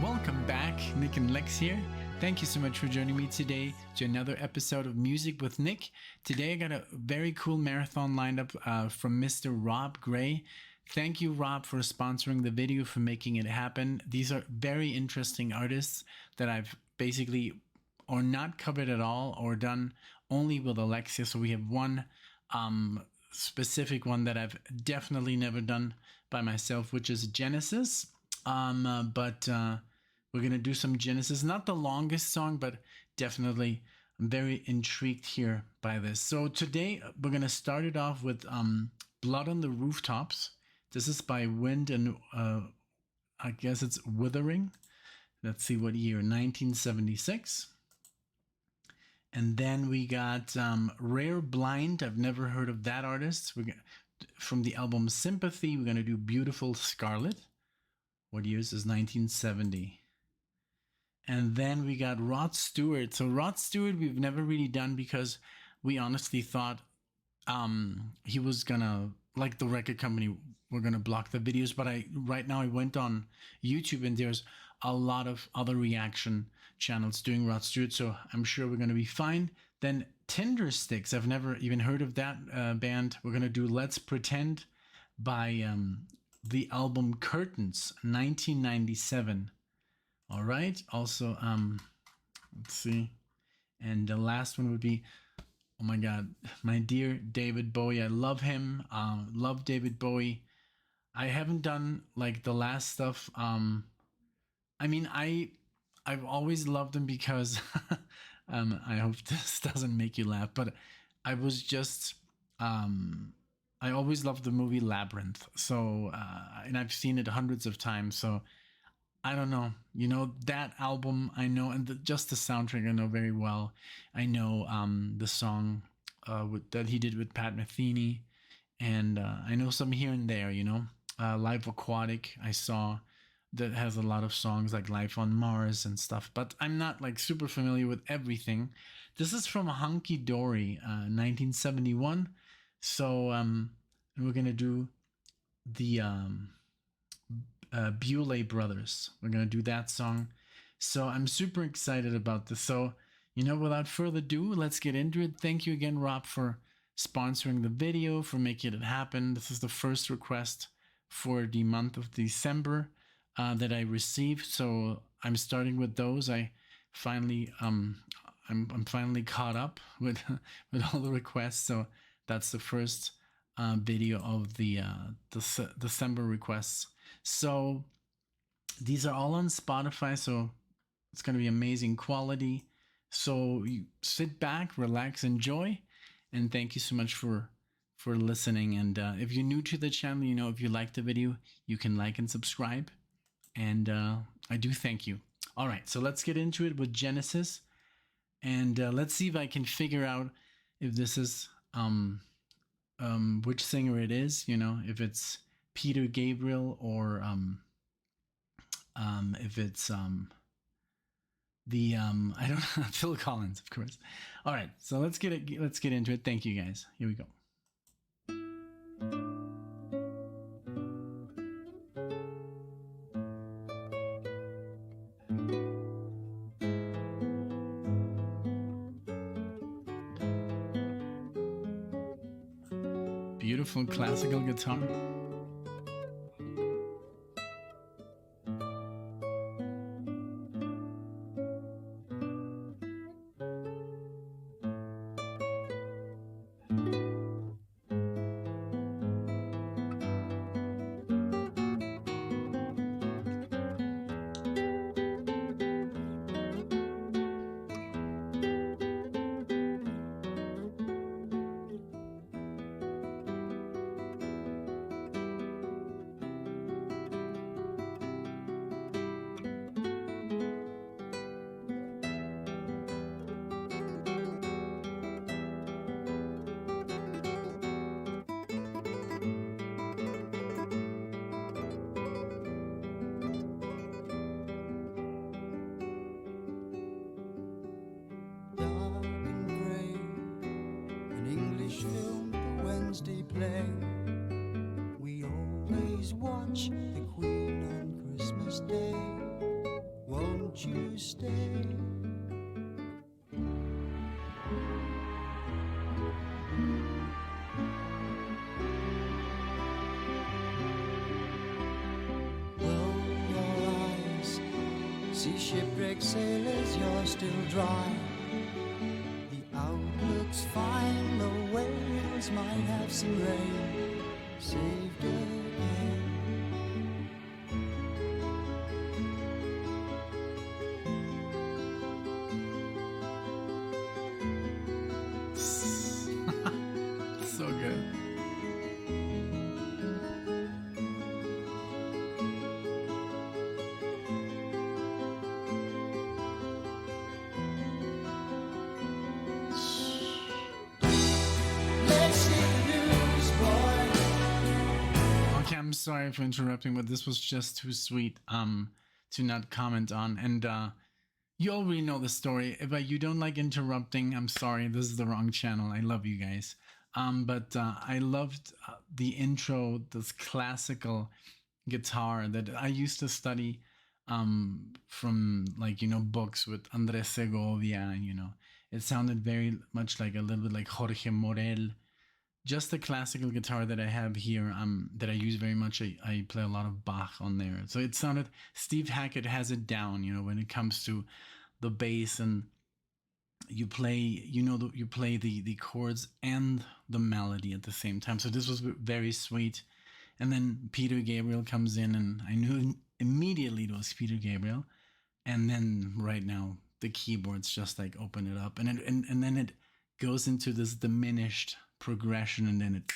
Welcome back, Nick and Lex here. Thank you so much for joining me today to another episode of Music with Nick. Today I got a very cool marathon lined up from Mr. Rob Gray. Thank you, Rob, for sponsoring the video, for making it happen. These are very interesting artists that I've basically or not covered at all or done only with Alexia. So we have one specific one that I've definitely never done by myself, which is Genesis. But we're going to do some Genesis, not the longest song, but definitely I'm very intrigued here by this. So today we're going to start it off with Blood on the Rooftops. This is by Wind and I guess it's Withering. Let's see what year, 1976. And then we got Rare Blind. I've never heard of that artist. From the album Sympathy, we're going to do Beautiful Scarlet. What year is this? 1970. And then we got Rod Stewart. So Rod Stewart we've never really done because we honestly thought he was gonna, like the record company, we're gonna block the videos. But right now I went on YouTube and there's a lot of other reaction channels doing Rod Stewart, so I'm sure we're gonna be fine. Then Tindersticks, I've never even heard of that band. We're gonna do Let's Pretend by the album Curtains, 1997. All right. Also, let's see. And the last one would be, oh my God, my dear David Bowie. I love him. Love David Bowie. I haven't done like the last stuff. I mean, I've always loved him because I hope this doesn't make you laugh, but I was just I always loved the movie Labyrinth. So and I've seen it hundreds of times. So I don't know, you know, that album I know, and just the soundtrack I know very well. I know the song that he did with Pat Metheny, and I know some here and there, you know. Live Aquatic I saw that has a lot of songs like Life on Mars and stuff, but I'm not like super familiar with everything. This is from Hunky Dory, 1971. So we're gonna do the Bewlay Brothers. We're gonna do that song. So I'm super excited about this. So, you know, without further ado, let's get into it. Thank you again, Rob, for sponsoring the video, for making it happen. This is the first request for the month of December that I received. So I'm starting with those. I finally I'm finally caught up with all the requests. So that's the first video of the December requests. So these are all on Spotify, so it's going to be amazing quality. So you sit back, relax, enjoy, and thank you so much for listening. And if you're new to the channel, you know, if you like the video, you can like and subscribe. And I do thank you. All right, so let's get into it with Genesis. And let's see if I can figure out if this is which singer it is, you know, if it's Peter Gabriel or if it's the I don't know, Phil Collins, of course. All right, so let's get into it. Thank you guys. Here we go. Beautiful classical guitar. play. We always watch the Queen on Christmas Day. won't you stay? Well, your eyes see shipwrecked sailors, you're still dry. The outlook's fine, the whales might have some rain. Saved again. So good. Okay, I'm sorry for interrupting, but this was just too sweet to not comment on. And you already know the story. If you don't like interrupting, I'm sorry. This is the wrong channel. I love you guys. But I loved the intro, this classical guitar that I used to study from, like, you know, books with Andres Segovia. You know, it sounded very much like a little bit like Jorge Morel. Just the classical guitar that I have here, that I use very much. I play a lot of Bach on there. So it sounded, Steve Hackett has it down, you know, when it comes to the bass, and you play, you know, you play the chords and the melody at the same time. So this was very sweet. And then Peter Gabriel comes in, and I knew immediately it was Peter Gabriel. And then right now the keyboards just like open it up, and then it goes into this diminished progression, and then it's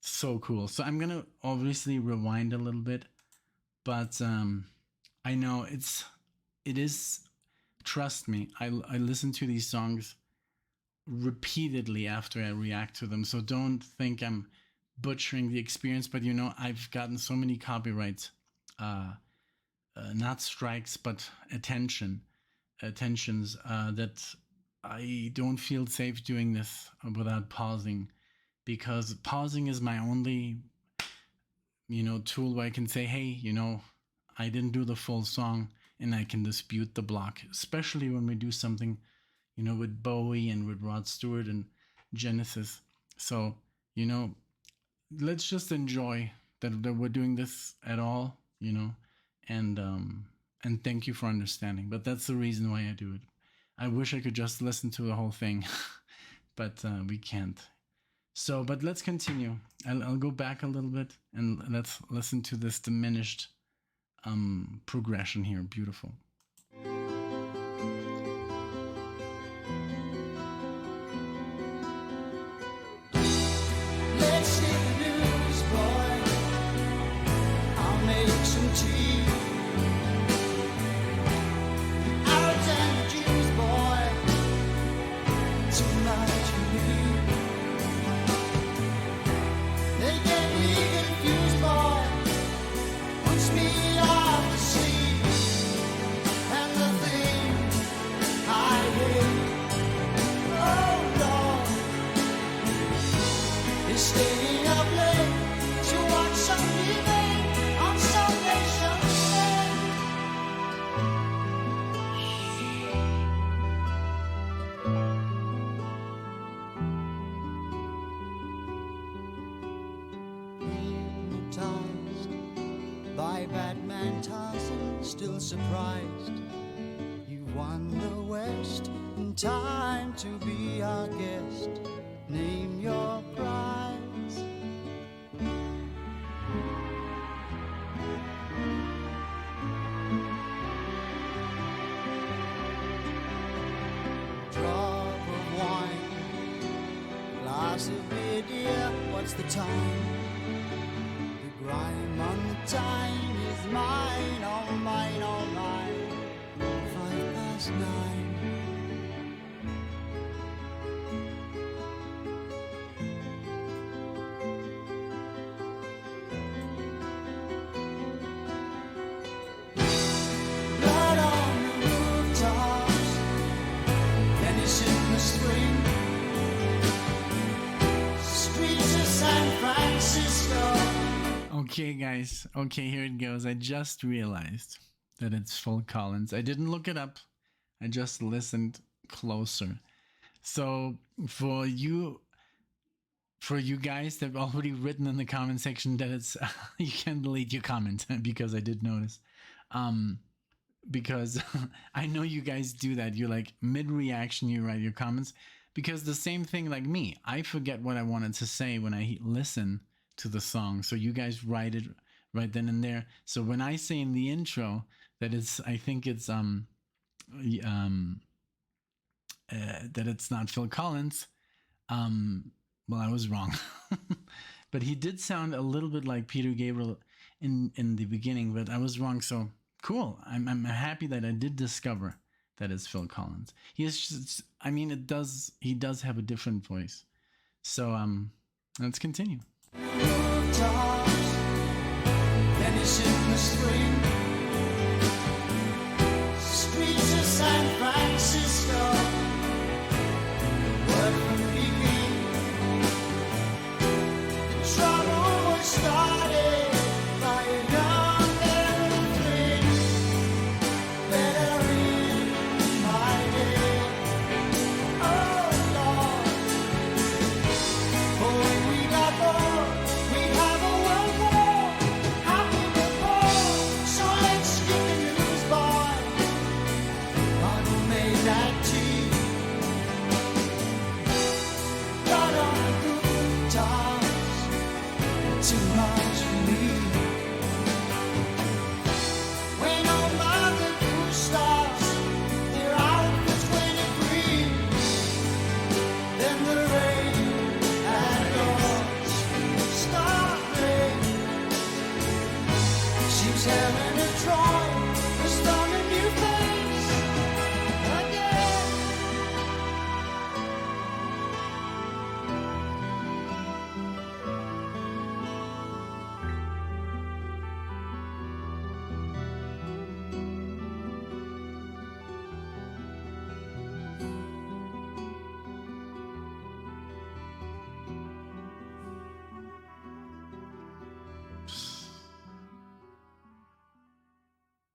so cool. So I'm gonna obviously rewind a little bit, but I know it is, trust me, I listen to these songs repeatedly after I react to them, so don't think I'm butchering the experience. But you know, I've gotten so many copyright not strikes but attentions that I don't feel safe doing this without pausing, because pausing is my only, you know, tool where I can say, hey, you know, I didn't do the full song, and I can dispute the block, especially when we do something, you know, with Bowie and with Rod Stewart and Genesis. So, you know, let's just enjoy that we're doing this at all, you know, and thank you for understanding. But that's the reason why I do it. I wish I could just listen to the whole thing, but we can't. So, but let's continue. I'll go back a little bit, and let's listen to this diminished progression here. Beautiful. Let's hit the news, boy. I'll make some tea. Arabs and the Jews, boy. Tonight you need. They get me confused, boy. Puts me off the sea. And the thing I hate, oh Lord, is staying up late to watch some debate on some nation state. Hypnotized by Batman Tarzan, still surprised you won the West in time to be our guest. Name your prize. Drop of wine, glass of beer, dear, what's the time? The grime on the time is mine, oh mine, oh mine. 9:05. Blood on the rooftops, Venice in the spring, streets of San Francisco. Okay, guys. Okay, here it goes. I just realized that it's Phil Collins. I didn't look it up. I just listened closer. So for you guys that have already written in the comment section that it's you can delete your comment because I did notice. Because I know you guys do that. You're like mid-reaction, you write your comments. Because the same thing like me, I forget what I wanted to say when I listen to the song. So you guys write it right then and there. So when I say in the intro that I think it's that it's not Phil Collins, well, I was wrong. But he did sound a little bit like Peter Gabriel in the beginning, but I was wrong. So cool. I'm happy that I did discover that it's Phil Collins. He is just, I mean, he does have a different voice. So let's continue. Rooftops, vanish in the spring. Streets of San Francisco, word from Peking. Trouble was started by a young airplane. Better in my day. Oh Lord, for when we got bored, we have a world war. Happened before, so let's skip the news, boy. God who made that tea. Got on the rooftops, too much for me. When all my the crew stops, their outfits went green. Then the rain and doors started. She's Helen of Troy, was thrown a new face again.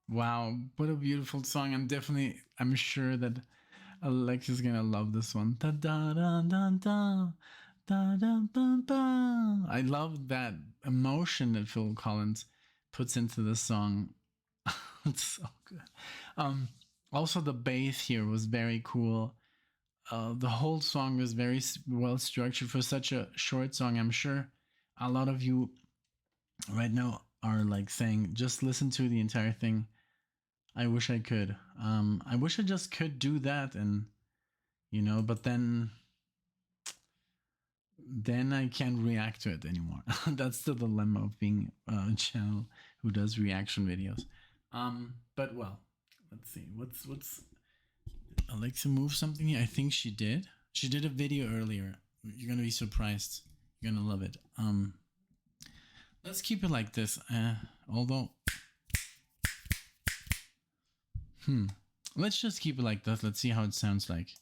Wow, what a beautiful song. I'm sure that Alexa's gonna love this one. Da da da da da da da da da. I love that emotion that Phil Collins puts into the song. It's so good. Also the bass here was very cool. The whole song was very well structured for such a short song. I'm sure a lot of you right now are like saying, just listen to the entire thing. I wish I could. I wish I just could do that, and but then I can't react to it anymore. That's the dilemma of being a channel who does reaction videos. But well, let's see. What's Alexa move something here? I think she did. She did a video earlier. You're gonna be surprised. You're gonna love it. Let's keep it like this. Although, let's just keep it like this. Let's see how it sounds like.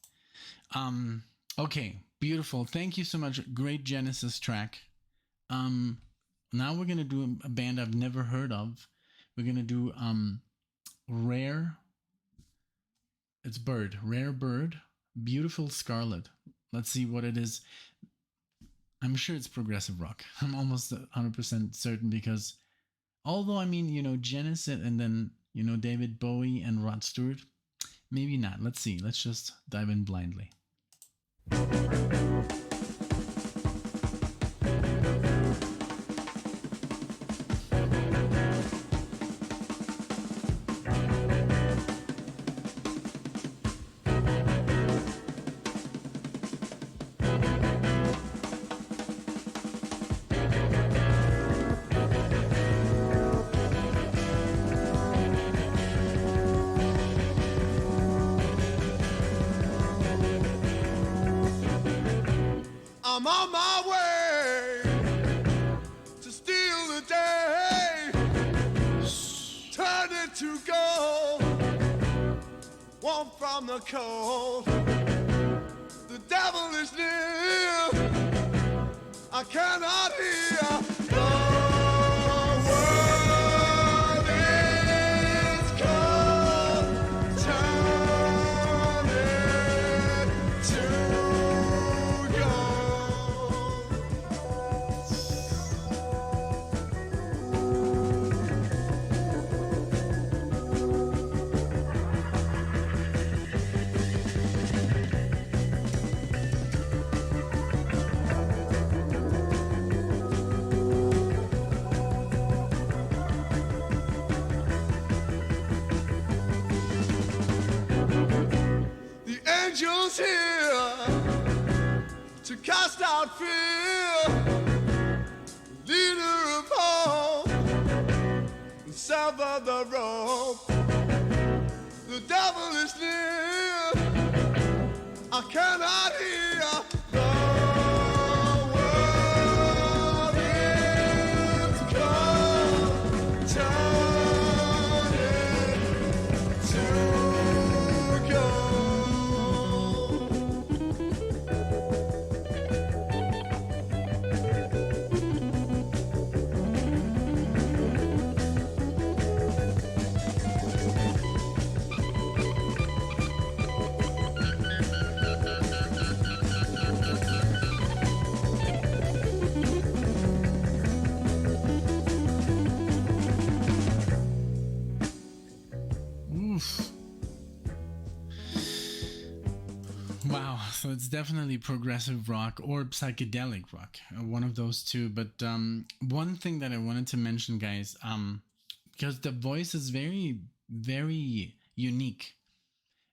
Okay, beautiful. Thank you so much. Great Genesis track. Now we're gonna do a band I've never heard of. We're gonna do Rare. It's Bird. Rare Bird. Beautiful Scarlet. Let's see what it is. I'm sure it's progressive rock. I'm almost 100% certain because although, I mean, Genesis and then, David Bowie and Rod Stewart, maybe not. Let's see. Let's just dive in blindly. I'm on my way to steal the day, turn it to gold, warm from the cold. The devil is near, I cannot hear. The world is coming. cast out fear, leader of hope, sever the rope. The devil is near, I cannot hear the world is cold, turning to gold. Oof. Wow, so it's definitely progressive rock or psychedelic rock, one of those two. But one thing that I wanted to mention, guys, because the voice is very, very unique.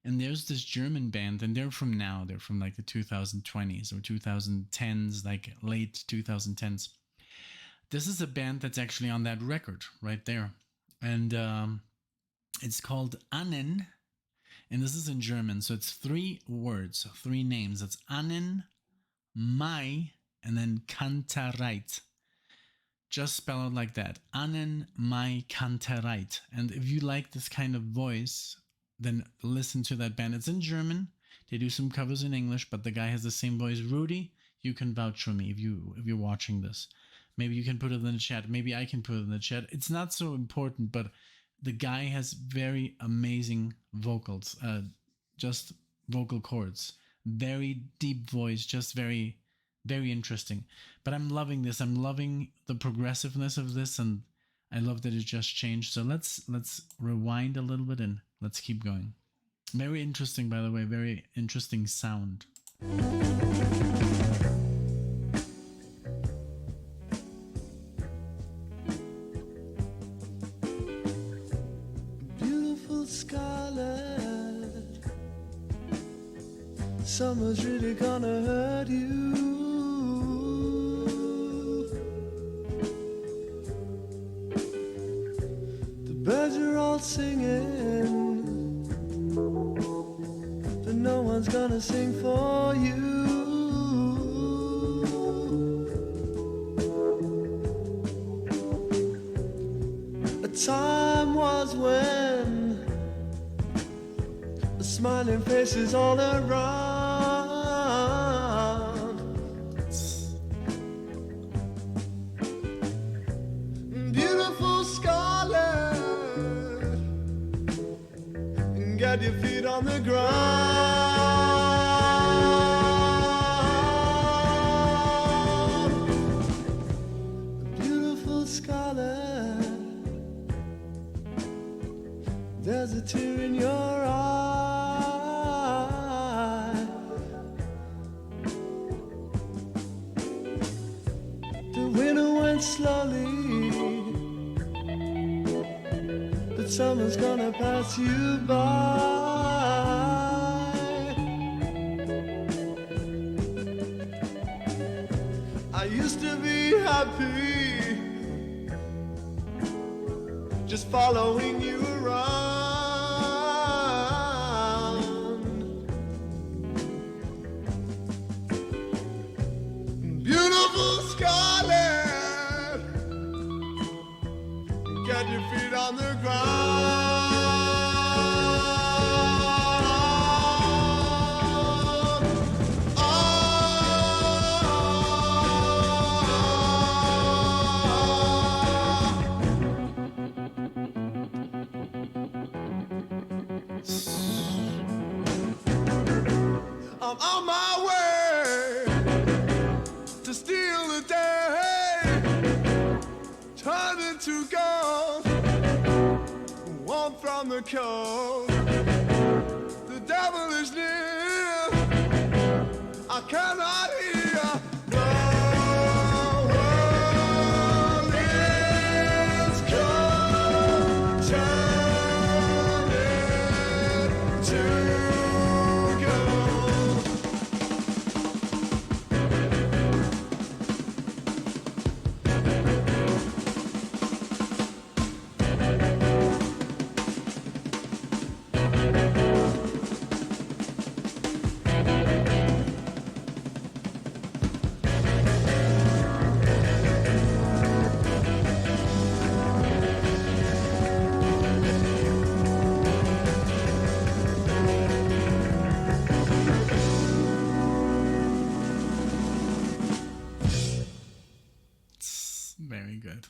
And there's this German band, and they're from like the 2020s or 2010s, like late 2010s. This is a band that's actually on that record right there. And it's called Annen. And this is in German. So it's 3 words, 3 names. It's Annen, Mai, and then Kantereit. Just spell it like that. Annen, Mai, Kantereit. And if you like this kind of voice, then listen to that band. It's in German. They do some covers in English, but the guy has the same voice. Rudy, you can vouch for me if you're watching this. Maybe you can put it in the chat. Maybe I can put it in the chat. It's not so important, but the guy has very amazing vocals, just vocal cords, very deep voice, just very, very interesting. But I'm loving this. I'm loving the progressiveness of this, and I love that it just changed. So let's rewind a little bit and let's keep going. Very interesting, by the way. Very interesting sound. Beautiful Scarlet, summer's really gonna hurt you. The birds are all singing, but no one's gonna sing for you. A time was when the smiling faces all around. Beautiful Scarlet, get your feet on the ground. Beautiful Scarlet, there's a tear in your eye. The winter went slowly, but summer's gonna pass you by. I used to be happy, just following you around. Beautiful Scarlet, get your feet on the ground. I'm on my way to steal the day, turn into gold, one from the cold. The devil is near, I cannot hear. The world is cold, turning to gold. Very good.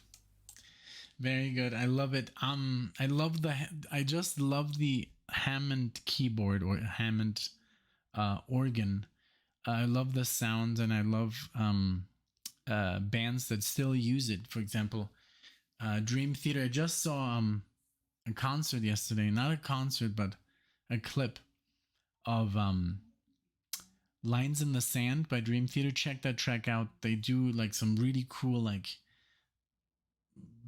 Very good. I love it. I just love the Hammond keyboard or Hammond organ. I love the sounds, and I love bands that still use it. For example, Dream Theater. I just saw a concert yesterday. Not a concert, but a clip of Lines in the Sand by Dream Theater. Check that track out. They do like some really cool, like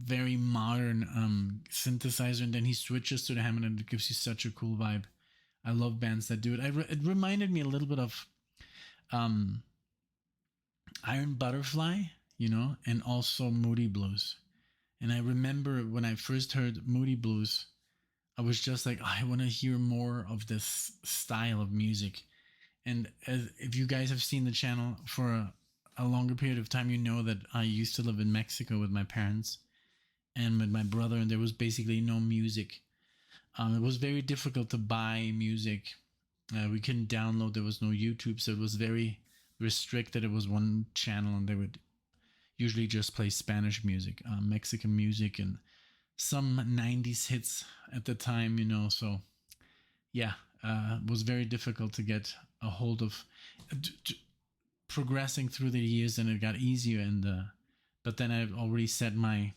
very modern synthesizer, and then he switches to the Hammond, and it gives you such a cool vibe. I love bands that do it. It reminded me a little bit of Iron Butterfly, and also Moody Blues. And I remember when I first heard Moody Blues, I was just like, I want to hear more of this style of music. And if you guys have seen the channel for a longer period of time, you know that I used to live in Mexico with my parents and with my brother, and there was basically no music. It was very difficult to buy music. We couldn't download. There was no YouTube, so it was very restricted. It was one channel, and they would usually just play Spanish music, Mexican music, and some 90s hits at the time, So, yeah, it was very difficult to get a hold of. Progressing through the years, and it got easier. And but then I already set my,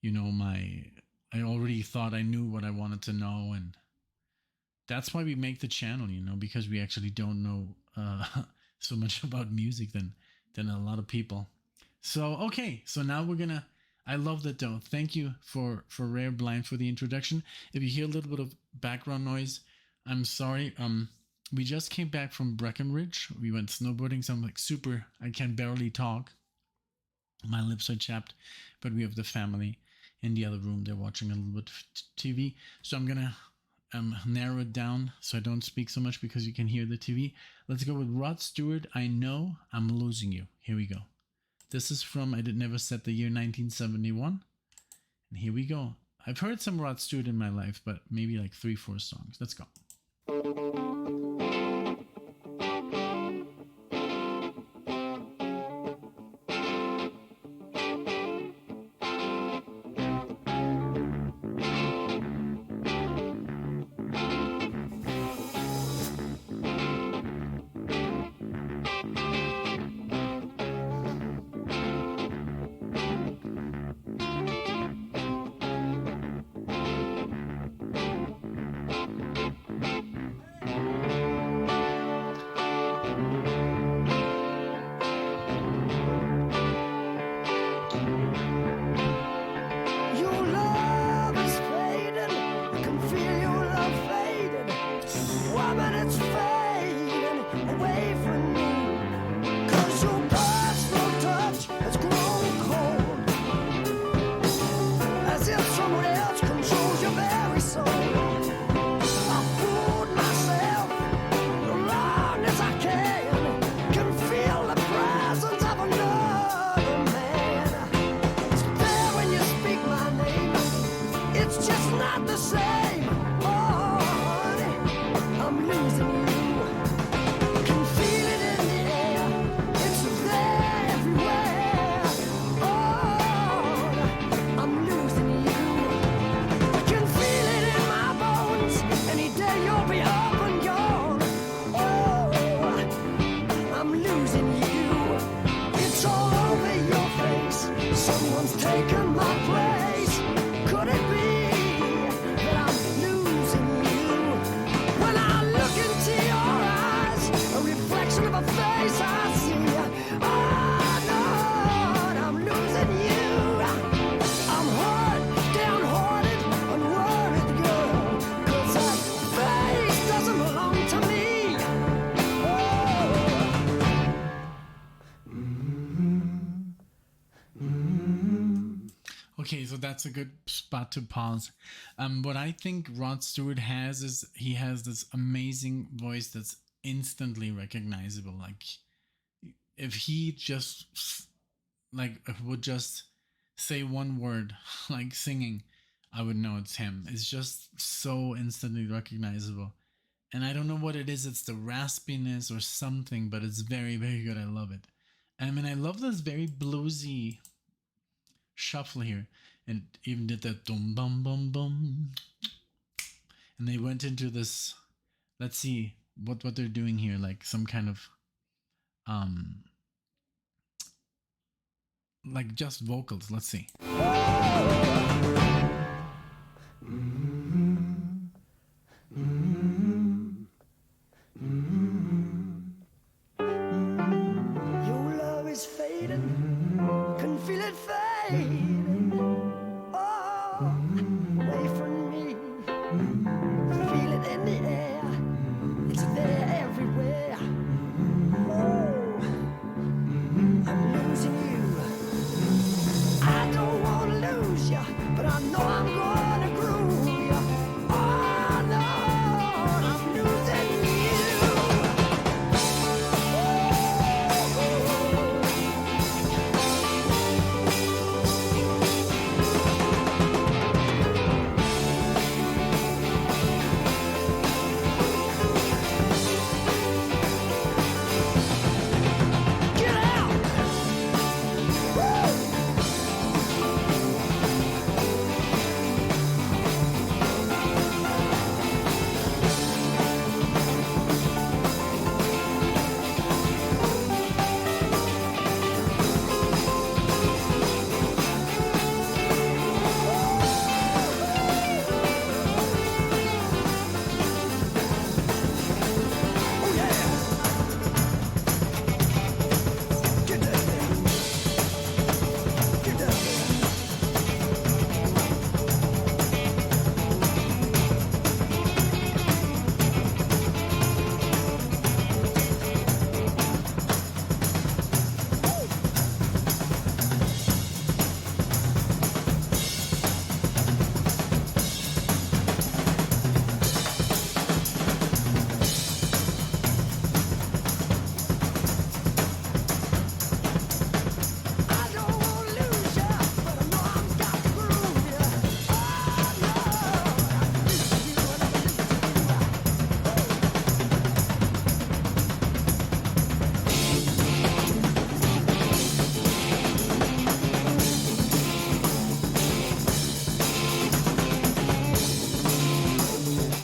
I already thought I knew what I wanted to know, and that's why we make the channel, because we actually don't know so much about music than a lot of people. So, okay, so now I love that though. Thank you for Rare Blind for the introduction. If you hear a little bit of background noise, I'm sorry. We just came back from Breckenridge. We went snowboarding, so I'm like I can barely talk. My lips are chapped, but we have the family in the other room. They're watching a little bit of TV. So I'm going to narrow it down so I don't speak so much because you can hear the TV. Let's go with Rod Stewart. I Know I'm Losing You. Here we go. This is from, I Did Never Set the year 1971. And here we go. I've heard some Rod Stewart in my life, but maybe like 3-4 songs. Let's go. Okay, so that's a good spot to pause. What I think Rod Stewart has is he has this amazing voice that's instantly recognizable. Like if he just would just say one word, like singing, I would know it's him. It's just so instantly recognizable. And I don't know what it is. It's the raspiness or something, but it's very, very good. I love it. I mean, I love this very bluesy shuffle here, and even did that dum bum bum bum, and they went into this. Let's see what they're doing here, like some kind of like just vocals. Let's see. Your love is fading, can feel it fading. Oh, away from me, feel it in the air, it's there everywhere. Oh, I'm losing you. I don't wanna lose you, but I know I'm gonna groove you. Oh Lord, I'm losing you. Get out! Woo! Oh yeah! Get down there! Get down there! I don't wanna lose ya, but I know I'm got to groove ya. Oh Lord, I'm losing you, and I'm losing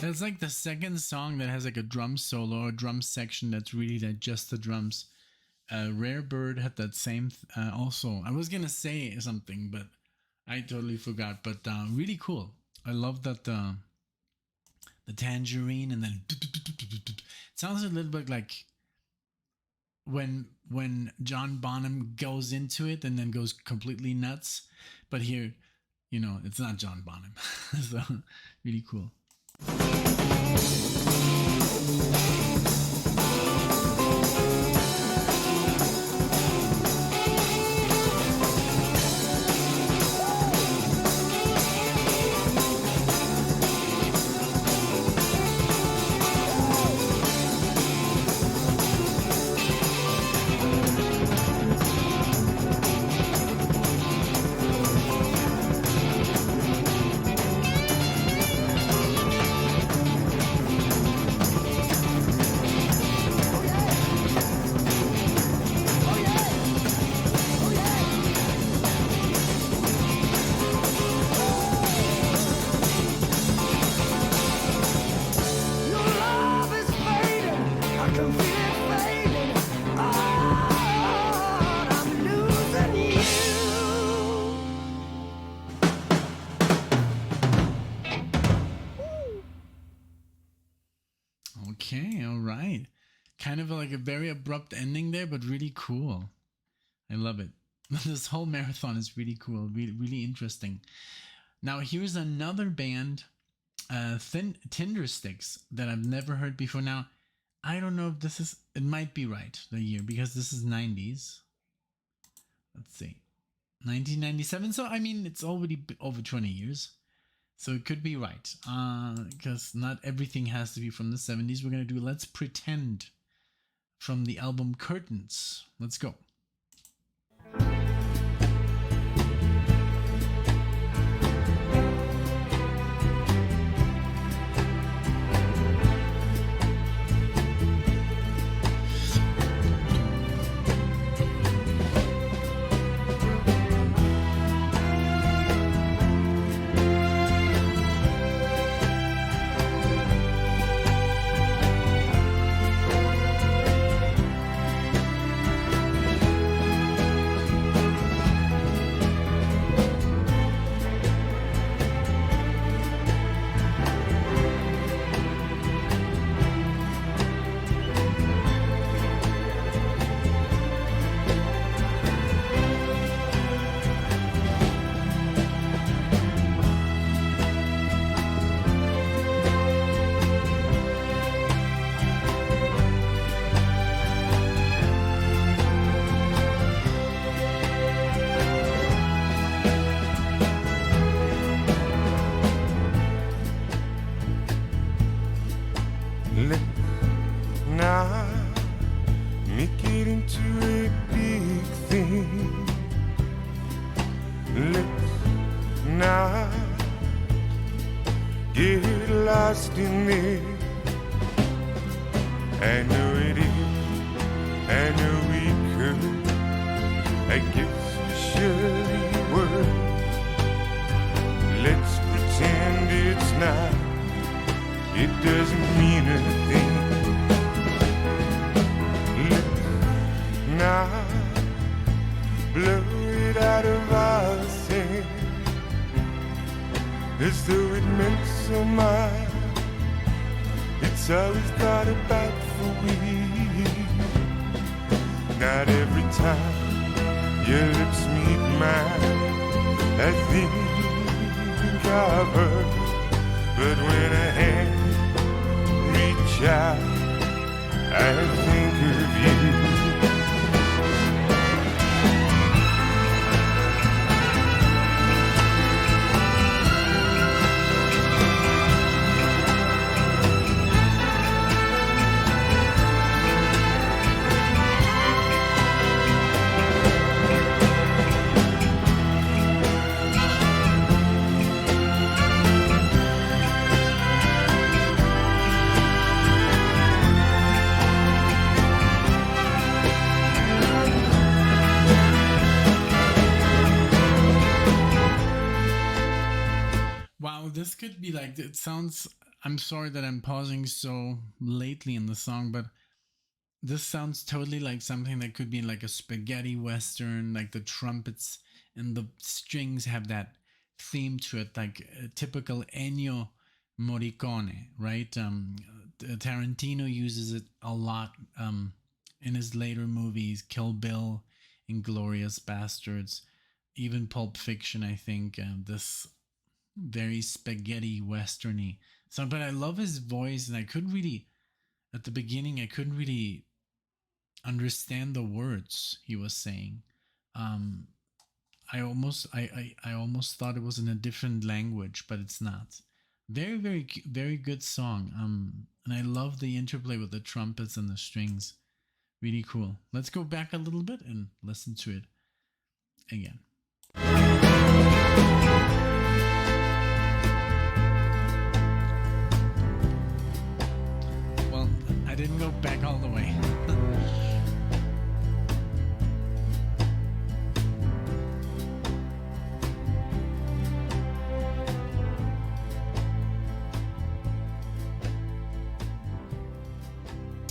you. That's like the second song that has like a drum solo or drum section that's really like just the drums. Rare Bird had that same also. I was gonna say something, but I totally forgot. But really cool. I love that the tangerine, and then it sounds a little bit like when John Bonham goes into it and then goes completely nuts. But here, it's not John Bonham. So really cool. Your love is fading, I can feel it fading. Oh, I'm losing you. Okay, all right. Kind of like a very abrupt ending there, but really cool. I love it. This whole marathon is really cool, really, really interesting. Now, here's another band, Tindersticks, that I've never heard before. Now, I don't know if this is, it might be right, the year, because this is 90s. Let's see. 1997. So, I mean, it's already over 20 years. So it could be right. Because not everything has to be from the 70s. We're going to do Let's Pretend from the album Curtains. Let's go. Let's not get lost in it. I know it is, I know we could. I guess we surely would. Let's pretend it's not. It doesn't mean a thing. Let's not blow it out of our sin as though it meant so much. It's always thought about for we. Not every time your lips meet mine, I think of her. But when a hand reach out, I think of you. Wow, this could be like, it sounds, I'm sorry that I'm pausing so lately in the song, but this sounds totally like something that could be like a spaghetti western, like the trumpets and the strings have that theme to it, like a typical Ennio Morricone, right? Tarantino uses it a lot in his later movies, Kill Bill, Inglorious Bastards, even Pulp Fiction, I think. This very spaghetti westerny. So, but I love his voice, and I couldn't really, at the beginning, I couldn't really understand the words he was saying. Um, I almost thought it was in a different language, but it's not. Very, very, very good song. And I love the interplay with the trumpets and the strings. Really cool. Let's go back a little bit and listen to it again. Well, I didn't go back all the way.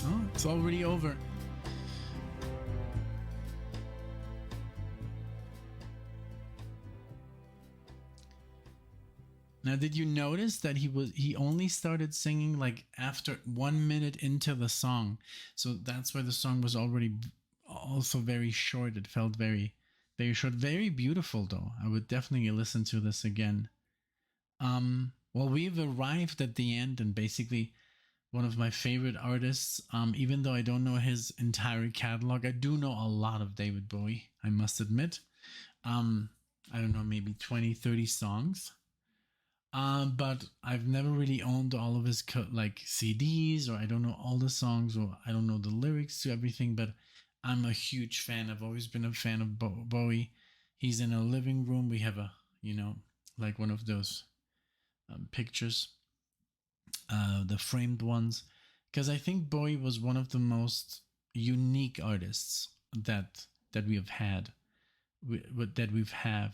Oh, it's already over. Now, did you notice that he only started singing like after 1 minute into the song? So that's why the song was already also very short. It felt very, very short. Very beautiful though. I would definitely listen to this again. Well, we've arrived at the end, and basically one of my favorite artists. Even though I don't know his entire catalog, I do know a lot of David Bowie, I must admit. I don't know, maybe 20, 30 songs. But I've never really owned all of his like CDs, or I don't know all the songs, or I don't know the lyrics to everything. But I'm a huge fan. I've always been a fan of Bowie. He's in a living room. We have a, like one of those pictures, the framed ones, because I think Bowie was one of the most unique artists that we have had, that we've had.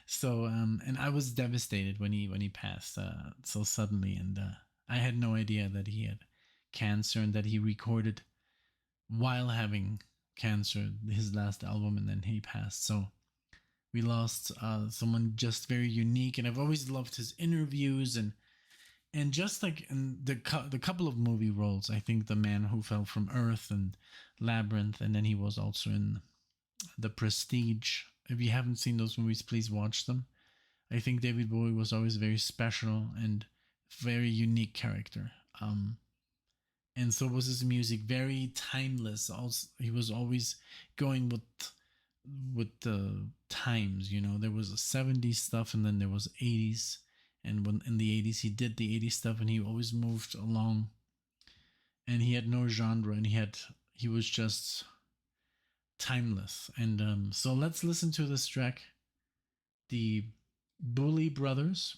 So and I was devastated when he passed so suddenly, and I had no idea that he had cancer and that he recorded while having cancer his last album, and then he passed. So we lost someone just very unique, and I've always loved his interviews and just like in the couple of movie roles. I think The Man Who Fell from Earth and Labyrinth, and then he was also in The Prestige. If you haven't seen those movies, please watch them. I think David Bowie was always very special and very unique character. And so was his music, very timeless. Also, he was always going with the times. There was a 70s stuff, and then there was 80s. And when in the 80s, he did the 80s stuff, and he always moved along. And he had no genre, and he was just timeless. And so let's listen to this track, the Bewlay Brothers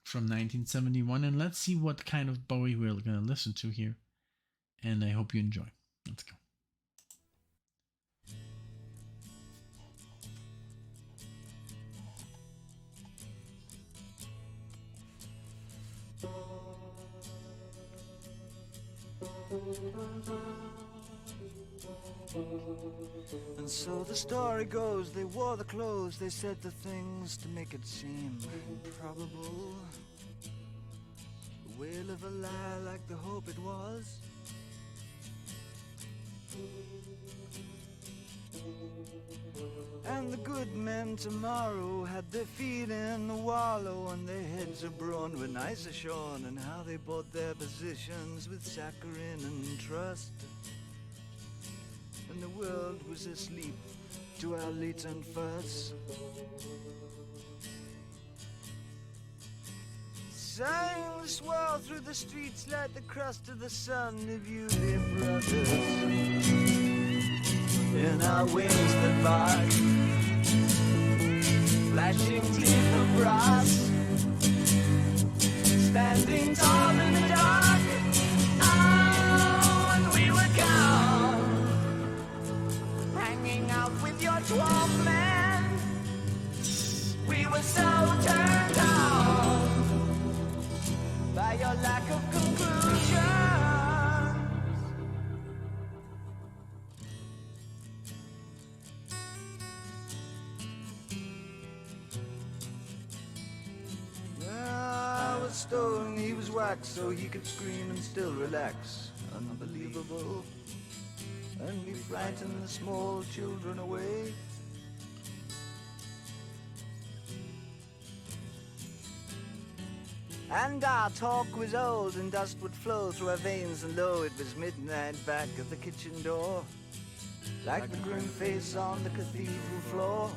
from 1971, and let's see what kind of Bowie we're going to listen to here. And I hope you enjoy. Let's go. And so the story goes, they wore the clothes, they said the things to make it seem improbable. The wail of a lie like the hope it was. And the good men tomorrow had their feet in the wallow and their heads abroad when ice are shorn, and how they bought their positions with saccharine and trust. And the world was asleep to our latent fuss. Sang the swirl through the streets like the crust of the sun of you, dear brothers. In our wings that bark, flashing teeth of brass, standing tall in the dark. Oh, and we were gone, hanging out with your 12 men. We were so turned on by your lack of conclusion. Stone, he was wax, so he could scream and still relax. Unbelievable. And we frightened the small children away. And our talk was old, and dust would flow through our veins, and lo, it was midnight back of the kitchen door, like the grim face on the cathedral floor.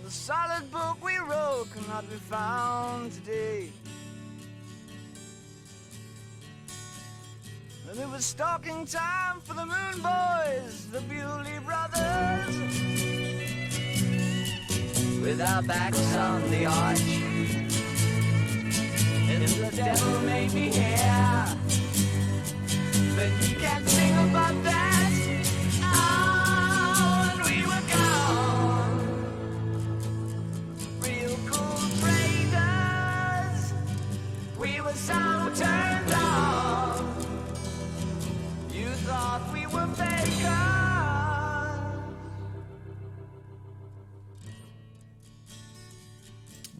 The solid book we wrote cannot be found today. And it was stalking time for the Moon Boys, the Bewlay Brothers, with our backs on the arch. And the devil made me hear, but he can't sing about that. Oh, and we were gone, real cool traders. We were so turned on, you thought we were fakers.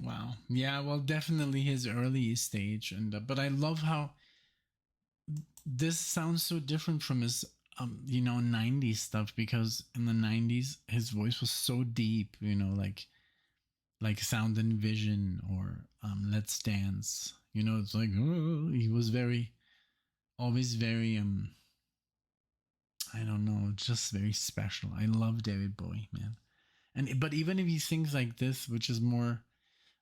Wow. Yeah, well, definitely his early stage, and but I love how this sounds so different from his 90s stuff, because in the 90s his voice was so deep, like Sound and Vision or Let's Dance. It's like he was always very I don't know, just very special. I love David Bowie, man. But even if he sings like this, which is more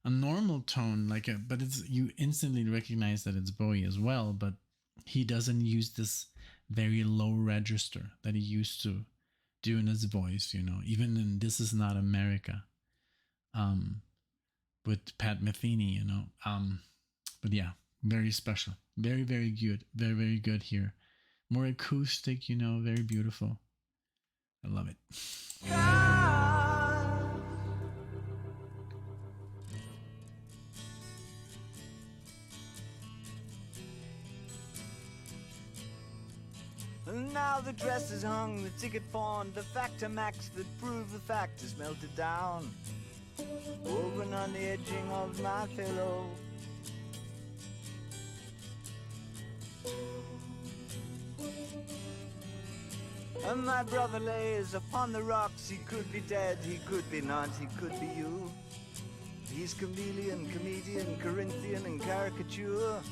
a normal tone, but it's, you instantly recognize that it's Bowie as well, but he doesn't use this very low register that he used to do in his voice, even in This Is Not America, with Pat Metheny, but yeah, very special, very, very good, very, very good here. More acoustic, very beautiful. I love it. And now the dress is hung, the ticket pawned, the Factomax that proved the fact is melted down, woven on the edging of my pillow. And my brother lays upon the rocks. He could be dead, he could be not, he could be you. He's chameleon, comedian, Corinthian, and caricature.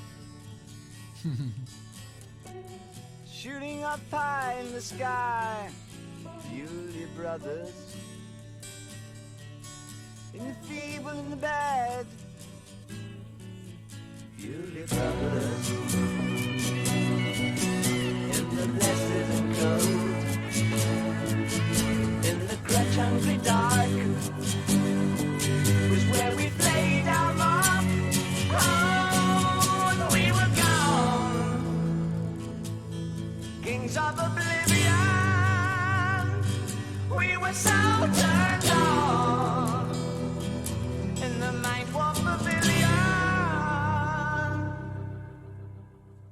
Shooting up high in the sky, Bewlay Brothers. In the feeble, in the bad, Bewlay Brothers. In the blessed and good. was so turned on in the Mind Warp Pavilion.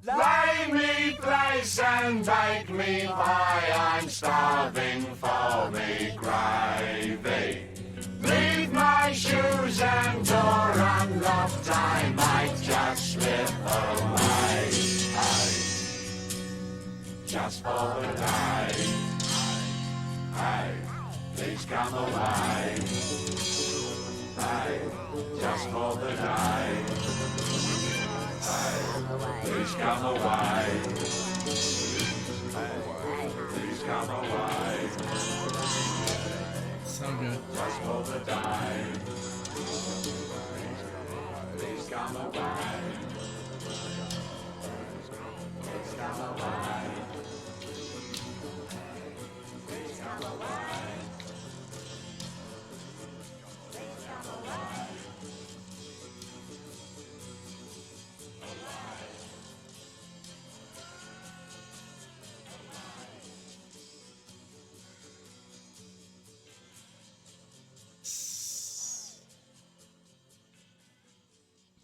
Lay me place and bake me pie, I'm starving for me gravy. Leave my shoes and door unlocked, I might just slip away. Hey, just for the day. Hey, please come away. Hey, just for the day. Hey, please come away. Hey, please come away. So good. Just for the day. Please come away. Please come away. Please come away. Please come away.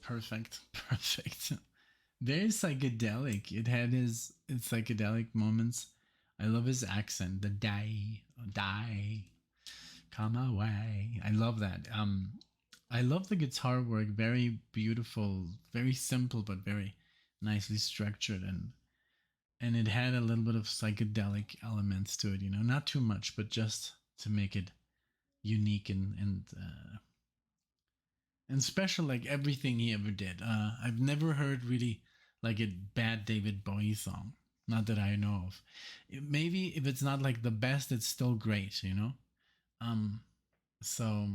Perfect. Perfect. Very psychedelic. It had its psychedelic moments. I love his accent. The die, come away. I love that. I love the guitar work. Very beautiful, very simple, but very nicely structured, and it had a little bit of psychedelic elements to it. You know, not too much, but just to make it unique and special, like everything he ever did. I've never heard really like a bad David Bowie song, not that I know of. Maybe if it's not like the best, it's still great, you know. So,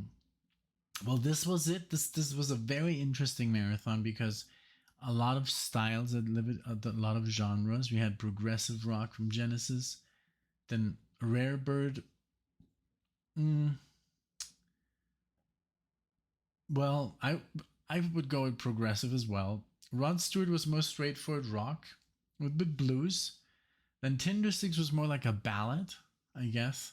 well, this was it. This was a very interesting marathon because a lot of styles a lot of genres. We had progressive rock from Genesis, then Rare Bird. Well, I would go with progressive as well. Rod Stewart was more straightforward rock with a bit blues. Then Tindersticks was more like a ballad, I guess.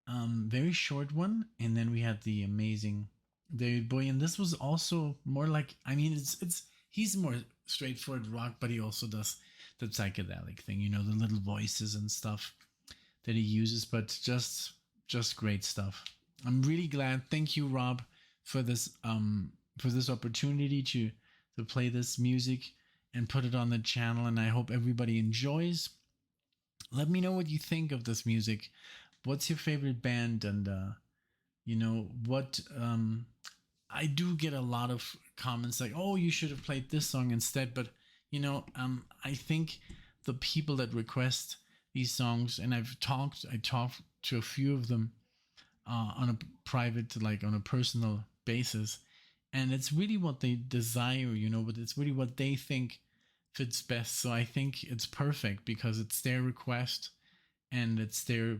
Very short one, and then we had the amazing David Bowie, and this was also more like, I mean, it's he's more straightforward rock, but he also does the psychedelic thing, you know, the little voices and stuff that he uses, but just great stuff. I'm really glad. Thank you, Rob, for this opportunity to play this music and put it on the channel, and I hope everybody enjoys. Let me know what you think of this music. What's your favorite band? And you know what, I do get a lot of comments like, oh, you should have played this song instead, but you know, I think the people that request these songs, and I talked to a few of them on a private, like on a personal basis, and it's really what they desire, you know, but it's really what they think fits best. So I think it's perfect because it's their request and it's their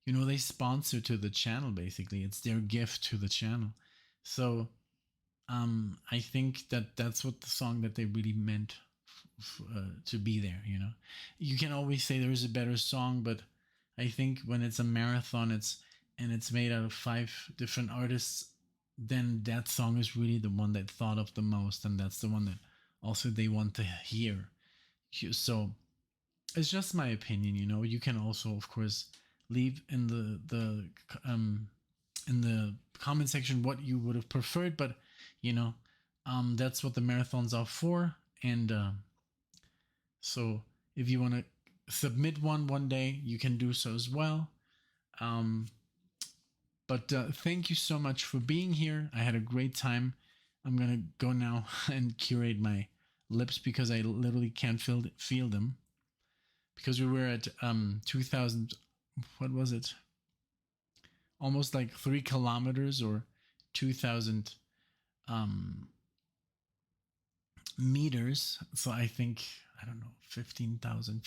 you know, they sponsor to the channel, basically. It's their gift to the channel. So I think that's what the song that they really meant to be there, you know. You can always say there's a better song, but I think when it's a marathon, it's made out of 5 different artists, then that song is really the one that thought of the most, and that's the one that also they want to hear. So it's just my opinion, you know. You can also, of course, leave in the comment section what you would have preferred, but you know, that's what the marathons are for. And so if you want to submit one day, you can do so as well. But thank you so much for being here. I had a great time. I'm gonna go now and curate my lips because I literally can't feel them, because we were at 2000, what was it, almost like 3 kilometers or 2000 meters. So I think, I don't know, 15,000,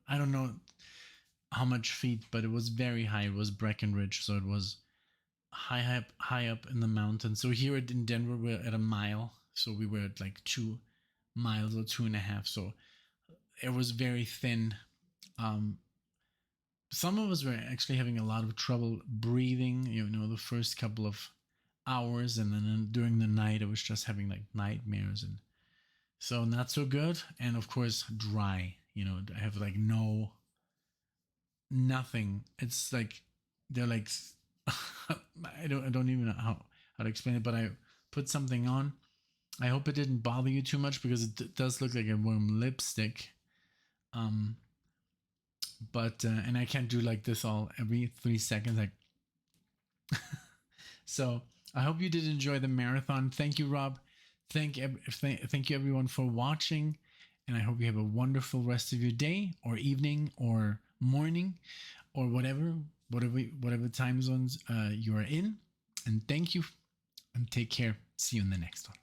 I don't know how much feet, but it was very high. It was Breckenridge, so it was high up in the mountains. So here in Denver, we're at a mile, so we were at like 2 miles or 2.5. So it was very thin, some of us were actually having a lot of trouble breathing, you know, the first couple of hours, and then during the night I was just having like nightmares, and so not so good. And of course dry, you know, I have like nothing. It's like they're like I don't even know how to explain it, but I put something on. I hope it didn't bother you too much because it does look like a warm lipstick. But and I can't do like this all every 3 seconds, like so I hope you did enjoy the marathon. Thank you, Rob. Thank you everyone for watching, and I hope you have a wonderful rest of your day or evening or morning or whatever time zones you are in. And thank you, and take care. See you in the next one.